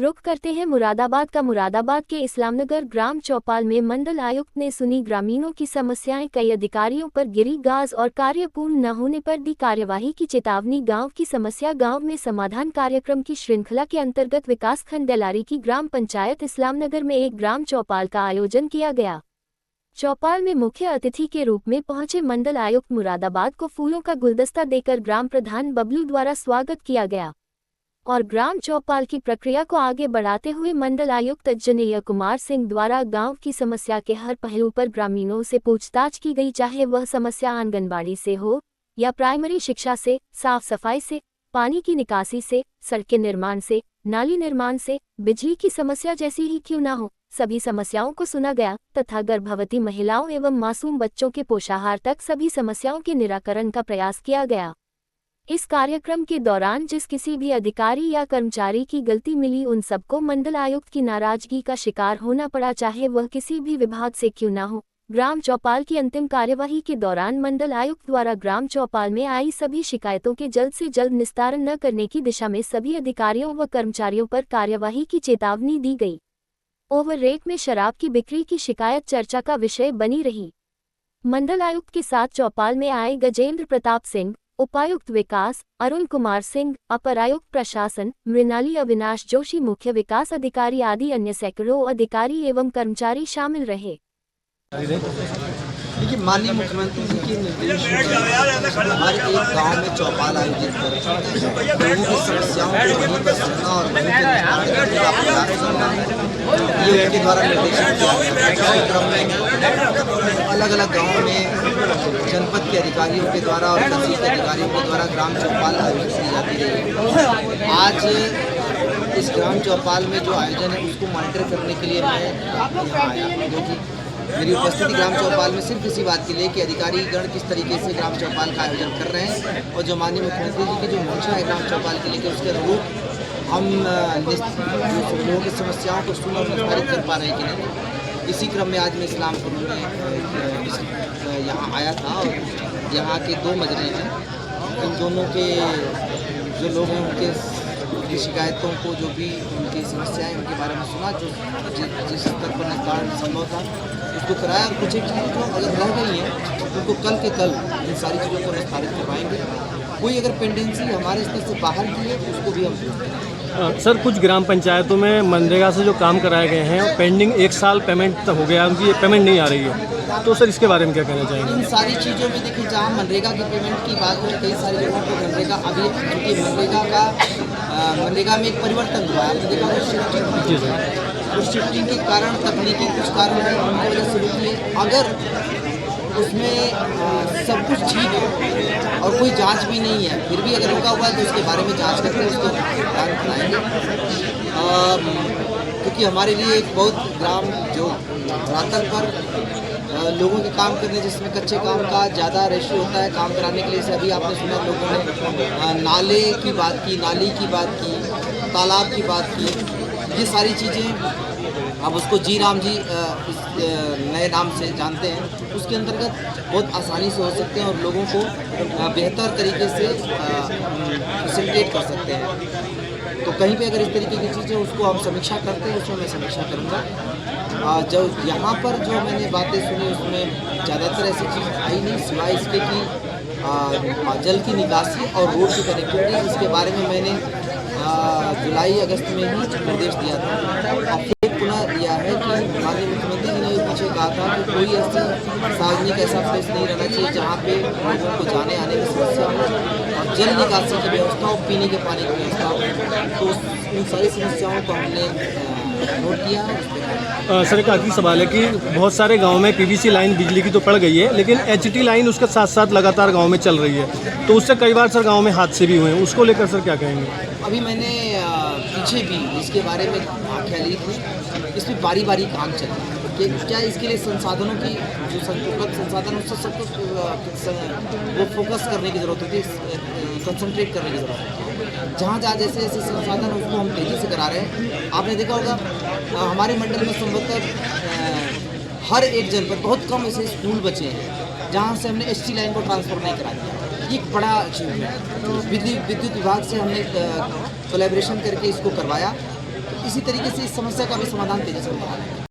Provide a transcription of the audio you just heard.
रुख करते हैं मुरादाबाद का। मुरादाबाद के इस्लामनगर ग्राम चौपाल में मंडल आयुक्त ने सुनी ग्रामीणों की समस्याएं। कई अधिकारियों पर गिरी गाज और कार्य पूर्ण न होने पर दी कार्यवाही की चेतावनी। गांव की समस्या गांव में समाधान कार्यक्रम की श्रृंखला के अंतर्गत विकासखंड डेलारी की ग्राम पंचायत इस्लामनगर में एक ग्राम चौपाल का आयोजन किया गया। चौपाल में मुख्य अतिथि के रूप में पहुंचे मंडल आयुक्त मुरादाबाद को फूलों का गुलदस्ता देकर ग्राम प्रधान बबलू द्वारा स्वागत किया गया और ग्राम चौपाल की प्रक्रिया को आगे बढ़ाते हुए मंडल आयुक्त अजनेय कुमार सिंह द्वारा गांव की समस्या के हर पहलू पर ग्रामीणों से पूछताछ की गई, चाहे वह समस्या आंगनबाड़ी से हो या प्राइमरी शिक्षा से, साफ सफाई से, पानी की निकासी से, सड़क के निर्माण से, नाली निर्माण से, बिजली की समस्या जैसी ही क्यों न हो, सभी समस्याओं को सुना गया तथा गर्भवती महिलाओं एवं मासूम बच्चों के पोषाहार तक सभी समस्याओं के निराकरण का प्रयास किया गया। इस कार्यक्रम के दौरान जिस किसी भी अधिकारी या कर्मचारी की गलती मिली उन सबको मंडल आयुक्त की नाराजगी का शिकार होना पड़ा, चाहे वह किसी भी विभाग से क्यों न हो। ग्राम चौपाल की अंतिम कार्यवाही के दौरान मंडल आयुक्त द्वारा ग्राम चौपाल में आई सभी शिकायतों के जल्द से जल्द निस्तारण न करने की दिशा में सभी अधिकारियों व कर्मचारियों पर कार्यवाही की चेतावनी दी गई। ओवर रेट में शराब की बिक्री की शिकायत चर्चा का विषय बनी रही। मंडल आयुक्त के साथ चौपाल में आए गजेंद्र प्रताप सिंह, उपायुक्त विकास अरुण कुमार सिंह, अपर आयुक्त प्रशासन मृणाली अविनाश जोशी, मुख्य विकास अधिकारी आदि अन्य सैकड़ों अधिकारी एवं कर्मचारी शामिल रहे। देखिए, माननीय मुख्यमंत्री जी के निर्देश पर हमारे एक गांव में चौपाल आयोजित कर लोगों की समस्याओं को वहीं पर सुनना और वहीं पर निस्तारण करने का प्रयास करना है। ये उनके द्वारा निर्देशित किया गया। इस क्रम में अलग अलग गाँव में जनपद के अधिकारियों के द्वारा और तहसील के अधिकारियों के द्वारा ग्राम चौपाल आयोजित की जाती रही। आज इस ग्राम चौपाल में जो आयोजन है उसको मॉनिटर करने के लिए मैं यहाँ आया, क्योंकि मेरी उपस्थिति ग्राम चौपाल में सिर्फ इसी बात के लिए कि अधिकारीगण किस तरीके से ग्राम चौपाल का आयोजन कर रहे हैं और जो माननीय मुख्यमंत्री जी की जो मंशा है ग्राम चौपाल के लेकर उसके अनुरूप हम लोगों की समस्याओं को सुन और निस्तारित कर पा रहे हैं कि नहीं। इसी क्रम में आज मैं इस्लामपुर में यहाँ आया था और यहाँ के दो मजरे हैं, इन दोनों के जो लोग हैं उनकी शिकायतों को, जो भी उनकी समस्याएं उनके बारे में सुना, जो जिस स्तर पर निस्तारण संभव था उसको कराया और कुछ एक चीज़ें जो अगर रह गई हैं उनको कल के कल इन सारी चीज़ों को निस्तारित करवाएंगे। कोई अगर पेंडेंसी हमारे स्तर से बाहर की है उसको भी हम सर, कुछ ग्राम पंचायतों में मनरेगा से जो काम कराए गए हैं पेंडिंग 1 साल पेमेंट हो गया, उनकी पेमेंट नहीं आ रही है, तो सर इसके बारे में क्या कहना चाहेंगे? इन सारी चीज़ों में देखिए, जहाँ मनरेगा की पेमेंट की बात है, कई सारी जगहों पर मनरेगा अभी क्योंकि मनरेगा में एक परिवर्तन हुआ है, मनरेगा में शिफ्टिंग। जी सर, उस शिफ्टिंग के कारण तकनीकी कुछ कारण है उनकी वजह से रुकी है। अगर उसमें सब कुछ ठीक है और कोई जांच भी नहीं है, फिर भी अगर रुका हुआ है तो उसके बारे में जांच करके उसको प्लान बनाएंगे। क्योंकि हमारे लिए एक बहुत ग्राम जो धरातल पर लोगों के काम करने जिसमें कच्चे काम का ज़्यादा रेशियो होता है काम कराने के लिए, से अभी आपने सुना लोगों ने नाले की बात की, नाली की बात की, तालाब की बात की, ये सारी चीज़ें अब उसको जी राम जी इस नए नाम से जानते हैं, उसके अंतर्गत बहुत आसानी से हो सकते हैं और लोगों को बेहतर तरीके से फैसिलिटेट कर सकते हैं। तो कहीं पे अगर इस तरीके की चीज़ें उसको हम समीक्षा करते हैं, उसमें मैं समीक्षा करूँगा। जो यहाँ पर जो मैंने बातें सुनी उसमें ज़्यादातर ऐसी चीज़ आई नहीं, सिवाय इसके कि जल की निकासी और रोड की कनेक्टिविटी, इसके बारे में मैंने जुलाई अगस्त में ही निर्देश दिया था। अब फिर पुनः दिया है कि माननीय मुख्यमंत्री जी ने पीछे कहा था कि कोई ऐसी सार्वजनिक ऐसा प्लेस नहीं रहना चाहिए जहाँ पे लोगों को जाने आने की समस्या हो और जल निकासी की व्यवस्था हो, पीने के पानी की व्यवस्था हो। तो इन सारी समस्याओं को हमने नोट किया। सर, एक आखिरी सवाल है कि बहुत सारे गांव में पीवीसी लाइन बिजली की तो पड़ गई है, लेकिन एचटी लाइन उसके साथ साथ लगातार गांव में चल रही है, तो उससे कई बार सर गांव में हादसे भी हुए हैं, उसको लेकर सर क्या कहेंगे? अभी मैंने पीछे भी इसके बारे में आख्या ली थी, इसमें बारी बारी काम चल रहा है कि क्या इसके लिए संसाधनों की जो उपलब्ध संसाधन उससे सबको वो फोकस करने की ज़रूरत होती है, कंसंट्रेट करने की ज़रूरत है। जहाँ जहाँ जैसे जैसे संसाधन उसको हम तेज़ी से करा रहे हैं। आपने देखा होगा हमारे मंडल में संभवतः हर एक जनपद बहुत कम ऐसे स्कूल बचे हैं जहाँ से हमने एसटी लाइन को ट्रांसफर नहीं करा दिया। ये एक बड़ा अचीवमेंट है। विद्युत विभाग से हमने कोलैबोरेशन करके इसको करवाया। इसी तरीके से इस समस्या का भी समाधान तेजी से होगा।